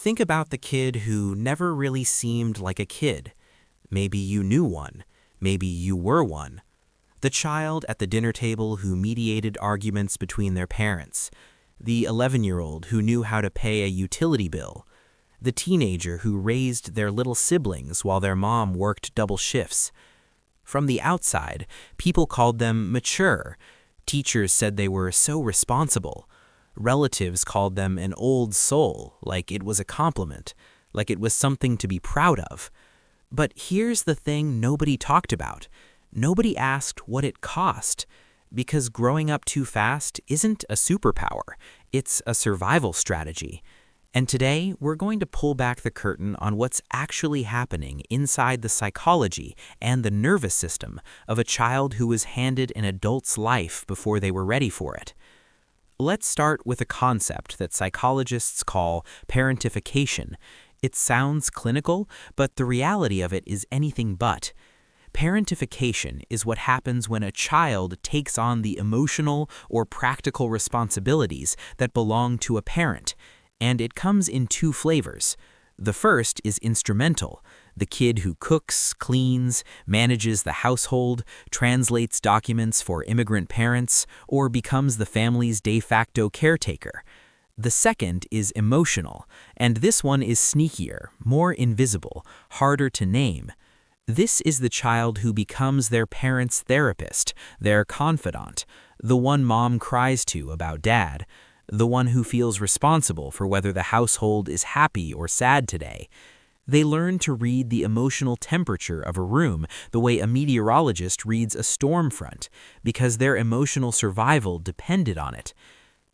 Think about the kid who never really seemed like a kid. Maybe you knew one. Maybe you were one. The child at the dinner table who mediated arguments between their parents. The 11-year-old who knew how to pay a utility bill. The teenager who raised their little siblings while their mom worked double shifts. From the outside, people called them mature. Teachers said they were so responsible. Relatives called them an old soul, like it was a compliment, like it was something to be proud of. But here's the thing nobody talked about. Nobody asked what it cost, because growing up too fast isn't a superpower, it's a survival strategy. And today, we're going to pull back the curtain on what's actually happening inside the psychology and the nervous system of a child who was handed an adult's life before they were ready for it. Let's start with a concept that psychologists call parentification. It sounds clinical, but the reality of it is anything but. Parentification is what happens when a child takes on the emotional or practical responsibilities that belong to a parent, and it comes in two flavors. The first is instrumental, the kid who cooks, cleans, manages the household, translates documents for immigrant parents, or becomes the family's de facto caretaker. The second is emotional, and this one is sneakier, more invisible, harder to name. This is the child who becomes their parent's therapist, their confidant, the one mom cries to about dad, the one who feels responsible for whether the household is happy or sad today. They learn to read the emotional temperature of a room the way a meteorologist reads a storm front, because their emotional survival depended on it.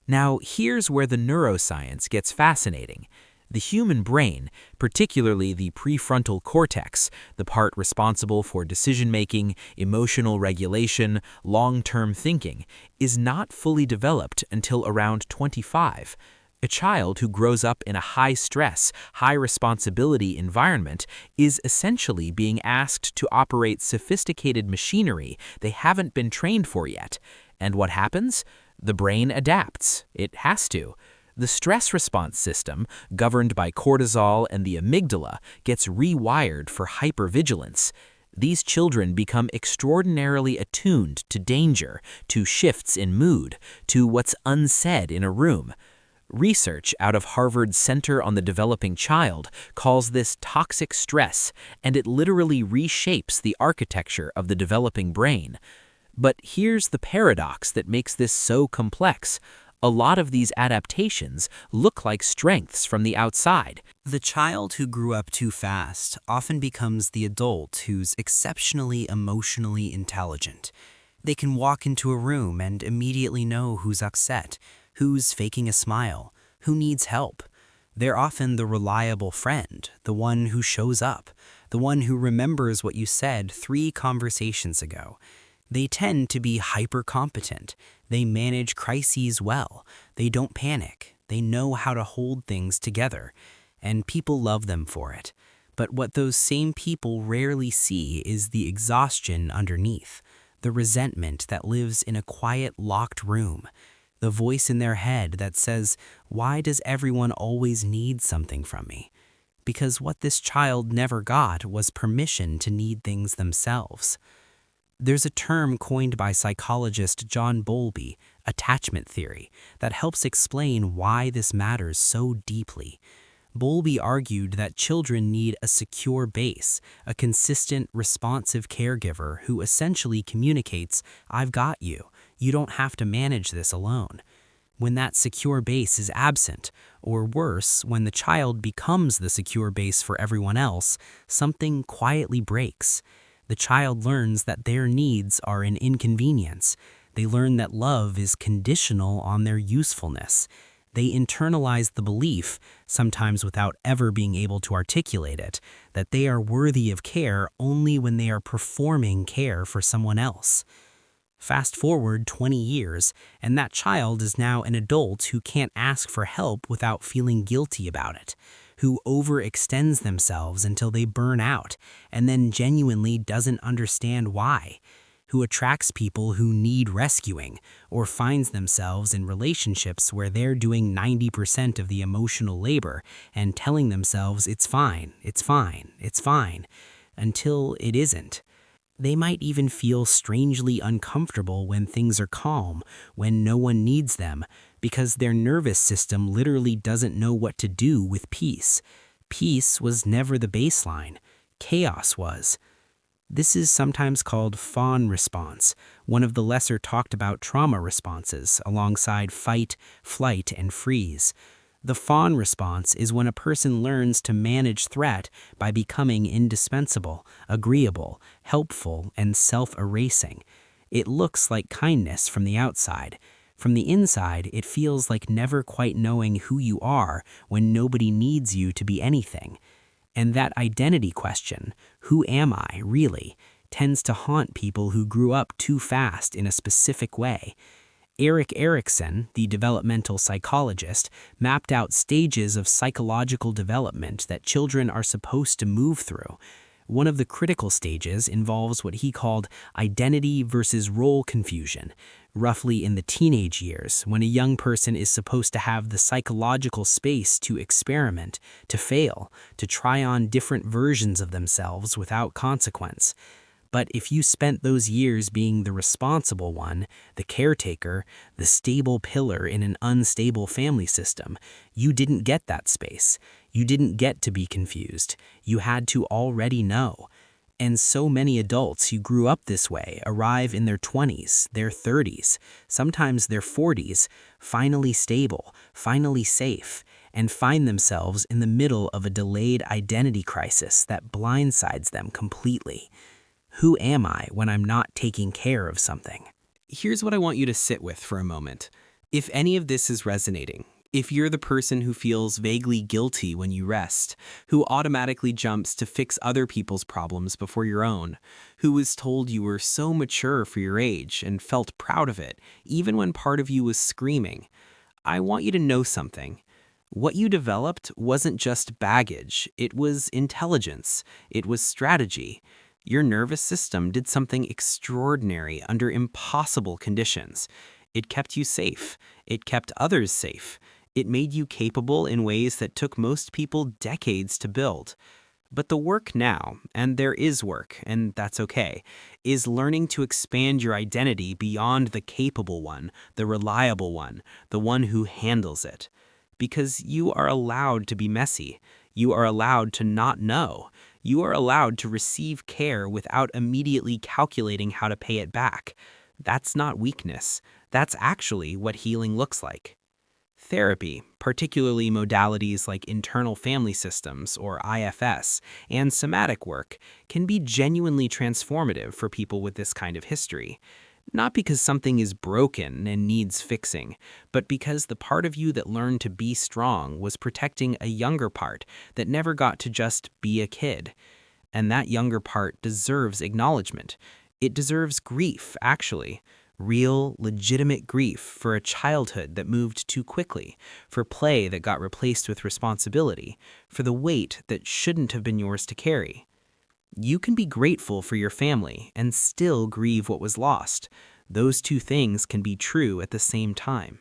Now, here's where the neuroscience gets fascinating. The human brain, particularly the prefrontal cortex, the part responsible for decision-making, emotional regulation, long-term thinking, is not fully developed until around 25. A child who grows up in a high-stress, high-responsibility environment is essentially being asked to operate sophisticated machinery they haven't been trained for yet. And what happens? The brain adapts. It has to. The stress response system, governed by cortisol and the amygdala, gets rewired for hypervigilance. These children become extraordinarily attuned to danger, to shifts in mood, to what's unsaid in a room. Research out of Harvard's Center on the Developing Child calls this toxic stress, and it literally reshapes the architecture of the developing brain. But here's the paradox that makes this so complex. A lot of these adaptations look like strengths from the outside. The child who grew up too fast often becomes the adult who's exceptionally emotionally intelligent. They can walk into a room and immediately know who's upset, who's faking a smile, who needs help. They're often the reliable friend, the one who shows up, the one who remembers what you said 3 conversations ago. They tend to be hyper-competent. They manage crises well. They don't panic. They know how to hold things together. And people love them for it. But what those same people rarely see is the exhaustion underneath, the resentment that lives in a quiet, locked room, the voice in their head that says, "Why does everyone always need something from me?" Because what this child never got was permission to need things themselves. There's a term coined by psychologist John Bowlby, attachment theory, that helps explain why this matters so deeply. Bowlby argued that children need a secure base, a consistent, responsive caregiver who essentially communicates, "I've got you. You don't have to manage this alone." When that secure base is absent, or worse, when the child becomes the secure base for everyone else, something quietly breaks. The child learns that their needs are an inconvenience. They learn that love is conditional on their usefulness. They internalize the belief, sometimes without ever being able to articulate it, that they are worthy of care only when they are performing care for someone else. Fast forward 20 years, and that child is now an adult who can't ask for help without feeling guilty about it, who overextends themselves until they burn out, and then genuinely doesn't understand why. who attracts people who need rescuing, or finds themselves in relationships where they're doing 90% of the emotional labor and telling themselves it's fine, it's fine, it's fine, until it isn't. They might even feel strangely uncomfortable when things are calm, when no one needs them, because their nervous system literally doesn't know what to do with peace. Peace was never the baseline. Chaos was. This is sometimes called fawn response, one of the lesser talked about trauma responses, alongside fight, flight, and freeze. The fawn response is when a person learns to manage threat by becoming indispensable, agreeable, helpful, and self-erasing. It looks like kindness from the outside. From the inside, it feels like never quite knowing who you are when nobody needs you to be anything. And that identity question, who am I, really, tends to haunt people who grew up too fast in a specific way. Erik Erikson, the developmental psychologist, mapped out stages of psychological development that children are supposed to move through. One of the critical stages involves what he called identity versus role confusion, roughly in the teenage years, when a young person is supposed to have the psychological space to experiment, to fail, to try on different versions of themselves without consequence. But if you spent those years being the responsible one, the caretaker, the stable pillar in an unstable family system, you didn't get that space. You didn't get to be confused. You had to already know. And so many adults who grew up this way arrive in their 20s, their 30s, sometimes their 40s, finally stable, finally safe, and find themselves in the middle of a delayed identity crisis that blindsides them completely. Who am I when I'm not taking care of something? Here's what I want you to sit with for a moment. If any of this is resonating, if you're the person who feels vaguely guilty when you rest, who automatically jumps to fix other people's problems before your own, who was told you were so mature for your age and felt proud of it, even when part of you was screaming, I want you to know something. What you developed wasn't just baggage, it was intelligence, it was strategy. Your nervous system did something extraordinary under impossible conditions. It kept you safe. It kept others safe. It made you capable in ways that took most people decades to build. But the work now, and there is work, and that's okay, is learning to expand your identity beyond the capable one, the reliable one, the one who handles it. Because you are allowed to be messy. You are allowed to not know. You are allowed to receive care without immediately calculating how to pay it back. That's not weakness. That's actually what healing looks like. Therapy, particularly modalities like internal family systems or IFS, and somatic work, can be genuinely transformative for people with this kind of history. Not because something is broken and needs fixing, but because the part of you that learned to be strong was protecting a younger part that never got to just be a kid. And that younger part deserves acknowledgement. It deserves grief, actually. Real, legitimate grief for a childhood that moved too quickly, for play that got replaced with responsibility, for the weight that shouldn't have been yours to carry. You can be grateful for your family and still grieve what was lost. Those two things can be true at the same time.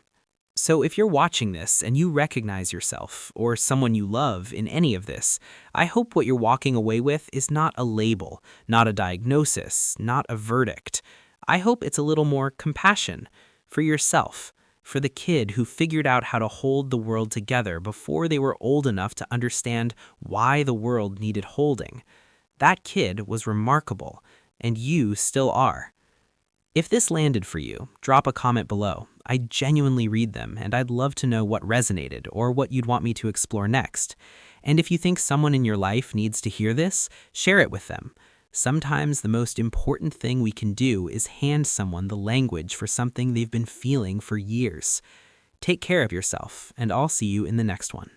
So if you're watching this and you recognize yourself or someone you love in any of this, I hope what you're walking away with is not a label, not a diagnosis, not a verdict. I hope it's a little more compassion for yourself, for the kid who figured out how to hold the world together before they were old enough to understand why the world needed holding. That kid was remarkable, and you still are. If this landed for you, drop a comment below. I genuinely read them, and I'd love to know what resonated or what you'd want me to explore next. And if you think someone in your life needs to hear this, share it with them. Sometimes the most important thing we can do is hand someone the language for something they've been feeling for years. Take care of yourself, and I'll see you in the next one.